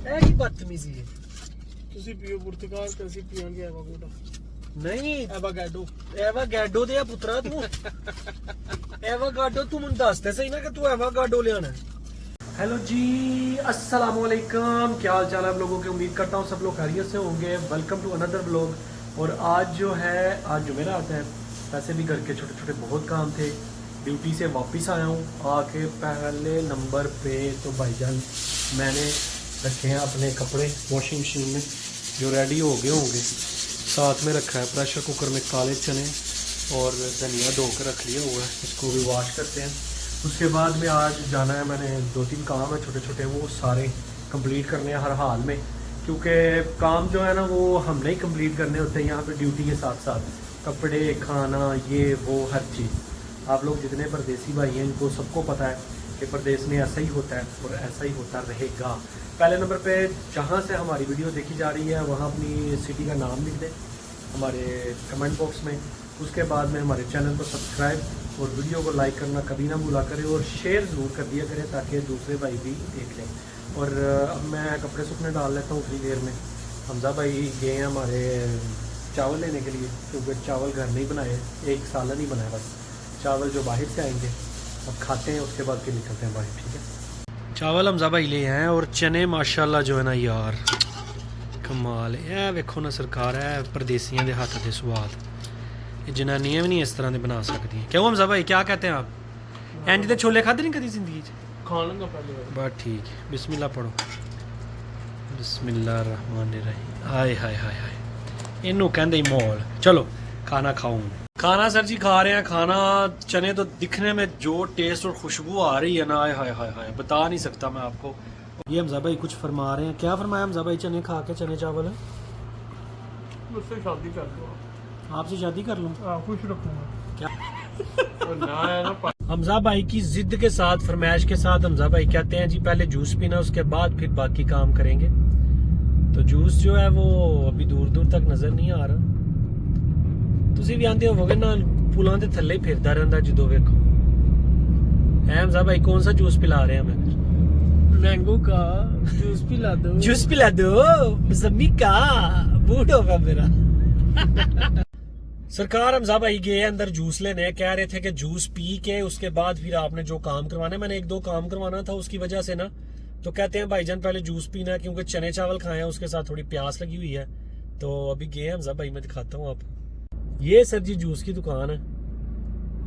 ਇਹ ਕੀ ਬਦਤਮੀਜ਼ੀ ਹੈ। ਤੁਸੀਂ ਪੀਓ ਪੁਰਤਗਾਲ ਤੇ ਅਸੀਂ ਪੀਵਾਂਗੇ ਐਵਾਗਾਡੋ। ਨਹੀਂ ਐਵਾਗਾਡੋ ਦੇ ਆ ਪੁੱਤਰਾ ਤੂੰ ਐਵਾਗਾਡੋ ਤੂੰ ਮੈਨੂੰ ਦੱਸ ਤੇ ਸਹੀ ना कि तू एवागाडो ले आना है। हेलो जी, अस्सलाम वालेकुम, क्या हाल चाल है आप लोगों के। उम्मीद करता हूँ सब लोग खैरियत से होंगे। Welcome to another vlog. और आज जो है आज जुमेरात है, वैसे भी घर के छोटे छोटे बहुत काम थे। ड्यूटी से वापस आया हूँ, आके पहले नंबर पे तो भाईजान मैंने रखे हैं अपने कपड़े वॉशिंग मशीन में जो रेडी हो गए होंगे। साथ में रखा है प्रेशर कुकर में काले चने और धनिया धो कर रख लिया हुआ है, इसको भी वॉश करते हैं। उसके बाद में आज जाना है, मैंने 2-3 काम है छोटे छोटे, वो सारे कंप्लीट करने हैं हर हाल में, क्योंकि काम जो है ना वो हमने ही कंप्लीट करने होते हैं यहाँ पे ड्यूटी के साथ साथ। कपड़े, खाना, ये वो हर चीज़। आप लोग जितने परदेसी भाई हैं इनको सबको पता है कि परदेश में ऐसा ही होता है और ऐसा ही होता रहेगा। पहले नंबर पे जहाँ से हमारी वीडियो देखी जा रही है वहाँ अपनी सिटी का नाम लिख दें हमारे कमेंट बॉक्स में। उसके बाद में हमारे चैनल को सब्सक्राइब और वीडियो को लाइक करना कभी ना भूला करें और शेयर ज़रूर कर दिया करें ताकि दूसरे भाई भी देख लें। और अब मैं कपड़े सूखने डाल लेता हूँ उतनी देर में। हमजा भाई गए हैं हमारे चावल लेने के लिए, क्योंकि चावल घर नहीं बनाए, एक सालन ही बनाया बस। चावल जो बाहर से आएंगे अब खाते हैं, उसके बाद फिर निकलते हैं बाहर। ठीक है, चावल हमजा भाई ले हैं और चने माशाल्लाह जो है ना यार कमाल है। वेखो ना सरकार है परदेसियों के हाथ के स्वाद, जनानियां भी नहीं इस तरह के बना सकती। क्यों हमजा भाई क्या कहते हैं आप? इंज दे छोले खाते नहीं कभी जिंदगी खा लूंगा पहले। बस ठीक है, बिस्मिल्लाह पढ़ो। बिस्मिल्लाह रहमान रहीम। हाय हाय हाय हाय, इनू कहते मॉल। चलो खाना खाऊं। खाना सर जी खा रहे हैं खाना। चने तो दिखने में जो टेस्ट और खुशबू आ रही है ना, हाय हाय हाय हाय, बता नहीं सकता मैं आपको। ये हमजा भाई कुछ फरमा रहे हैं। क्या फरमाया हमजा भाई? चने खा के चने चावल है। मुझसे शादी कर दो, आपसे शादी कर लूँ? खुश रखूंगा क्या ना है ना। हमजा भाई की जिद के साथ, फरमाइश के साथ हमजा भाई कहते हैं जी पहले जूस पीना, उसके बाद फिर बाकी काम करेंगे। तो जूस जो है वो अभी दूर दूर तक नजर नहीं आ रहा। तुसी भी आंदे होवोगे ना, पुलों के थल्ले ही फिरदा रहंदा जो वेखो। है हमजा भाई कौन सा जूस पिला रहे हैं हमें? मैंगो का जूस पिला दो। जूस पिला दो मौसमी का, मूड होगा मेरा। सरकार हमजा भाई गए अंदर जूस लेने, कह रहे थे कि जूस पी के उसके बाद फिर आपने जो काम करवाना है। मैंने 1-2 काम करवाना था उसकी वजह से ना, तो कहते हैं भाईजान पहले जूस पीना है क्योंकि चने चावल खाए हैं, उसके साथ थोड़ी प्यास लगी हुई है। तो अभी गए हमजा भाई, मैं दिखाता हूँ आपको। ये सर जी जूस की दुकान है।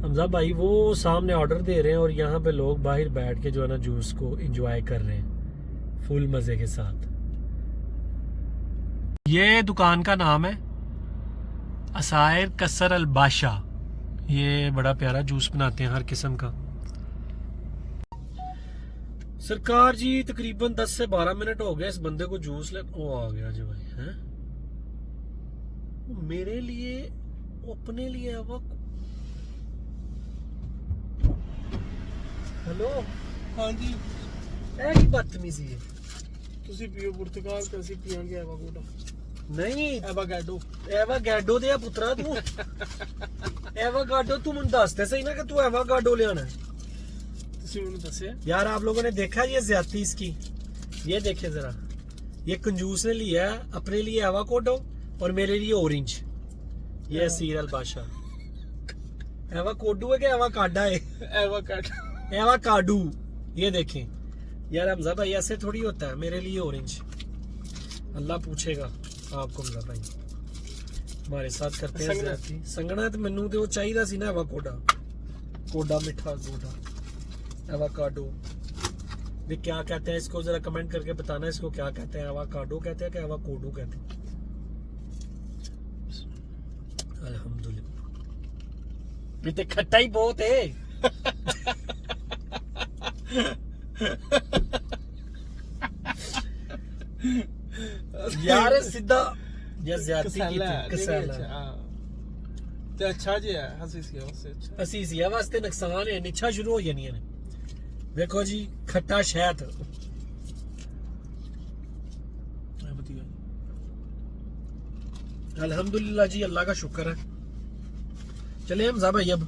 हमजा भाई वो सामने ऑर्डर दे रहे हैं और यहाँ पे लोग बाहर बैठ के जो है ना जूस को एंजॉय कर रहे हैं फुल मजे के साथ। ये दुकान का नाम है असायर कसर अल बादशाह। ये बड़ा प्यारा जूस बनाते हैं हर किस्म का। सरकार जी तकरीबन 10 से 12 मिनट हो गए इस बंदे को जूस ले। ओ आ गया जी भाई हैं, मेरे लिए अपने लिए वो। हेलो हाँ जी, ਇਹ ਕੀ ਬਦਤਮੀਜ਼ੀ ਹੈ। ਤੁਸੀਂ ਪੀਓ ਪੁਰਤਗਾਲ ਤੇ ਅਸੀਂ ਪੀਵਾਂਗੇ ਐਵਾਗਾਡੋ। ਨਹੀਂ ਐਵਾਗਾਡੋ ਦੇ ਆ ਪੁੱਤਰਾ ਤੂੰ एवागाडो तू मुझे दसते सही ना कि तू एवागाडो ले आना है। ਤੁਸੀਂ ਮੈਨੂੰ ਦੱਸਿਆ यार आप लोगों ने देखा ये ज्यादती इसकी। ये देखे जरा, ये कंजूस ने लिया अपने लिए एवागाडो और मेरे लिए ऑरेंज। ये सीरल बादशाह एवाकाडो है कि एवाकाडा है? Avocado avocado. ये देखें यार हमजा भाई ऐसे थोड़ी होता है। मेरे लिए ऑरेंज, अल्लाह पूछेगा आपको। हमजा भाई हमारे साथ करते हैं ज्यादती। संगना तो मैनू तो चाहिए सी ना एवाकाडो, कोडा मिठा गोडा एवाकाडो। वे क्या कहते हैं इसको जरा कमेंट करके बताना, इसको क्या कहते हैं? एवाकाडो कहते हैं कि एवाकाडो कहते हैं? अल्हम्दुलिल्लाह, ये तो खट्टा ही बहुत है। यार सीधा ये ज्यादती की कसाला ते अच्छा जी है। हसीसिया वास्ते अच्छा, हसीसिया वास्ते नुकसान है, निछा शुरू हो जानी है। देखो जी खट्टा शहद अल्हम्दुलिल्लाह जी, अल्लाह का शुक्र है। चले हमजा भाई अब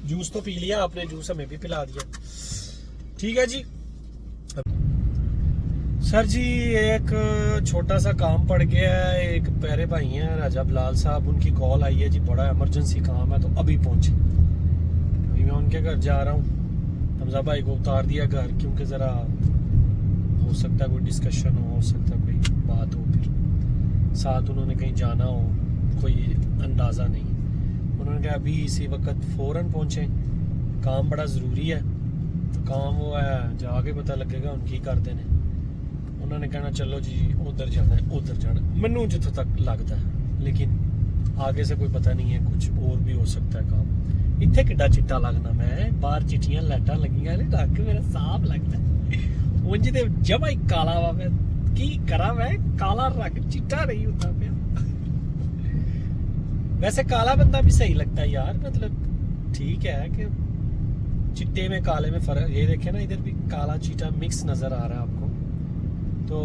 जूस तो पी लिया आपने, जूस हमें भी पिला दिया। ठीक है जी। सर जी एक छोटा सा काम पड़ गया है। एक प्यारे भाई हैं राजा बिलाल साहब, उनकी कॉल आई है जी, बड़ा इमरजेंसी काम है, तो अभी पहुंचे। अभी मैं उनके घर जा रहा हूँ। हमजा भाई को उतार दिया घर, क्योंकि ज़रा हो सकता है कोई डिस्कशन हो सकता है कोई बात हो, फिर साथ उन्होंने कहीं जाना हो, कोई अंदाज़ा नहीं। उन्होंने कहा अभी इसी वक्त फ़ौरन पहुँचे, काम बड़ा ज़रूरी है। तो काम वो है जाके पता लगेगा उनकी करते ने। उन्होंने कहना चलो जी उधर जाना है, उधर जाना है, मैनू जितों तक लगता है, लेकिन आगे से कोई पता नहीं है, कुछ और भी हो सकता है काम। इत्थे किड्डा चिट्टा लगना, मैं बाहर चिट्टियां लाइटां लगियां ने, रंग मेरा साफ लगता है। उंज ते जमा ही काला वा, मैं की करा, मैं काला रंग चिट्टा नहीं होता पिया। वैसे काला बंदा भी सही लगता है यार, मतलब ठीक है कि चिट्टे में काले में फर्क। ये देखे ना, इधर भी काला चीटा मिक्स नजर आ रहा है आपको। तो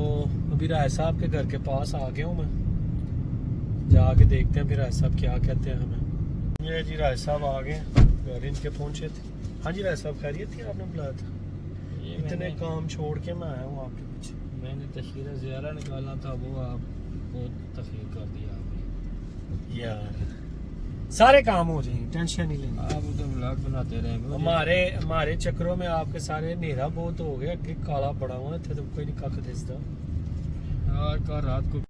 अभी राय साहब के घर के पास आ गया हूँ मैं, जाके देखते हैं फिर राय साहब क्या कहते हैं हमें। ये जी राय साहब आ गए, घर इनके पहुंचे थे। हाँ जी राय साहब खैरियत थी, आपने बुलाया था? इतने काम छोड़ के मैं आया हूँ आपके पीछे। मैंने तस्वीर ज़ियारा निकालना था, वो आप बहुत तस्वीर कर दिया आपने। यार सारे काम हो जाएंगे, टेंशन नहीं लेनी। आप उधर व्लॉग बनाते रहे। हमारे चक्करों में आपके सारे अंधेरा बहुत हो गया, अगे काला बड़ा हुआ थे, तो कोई नहीं कख दिसदा। रात को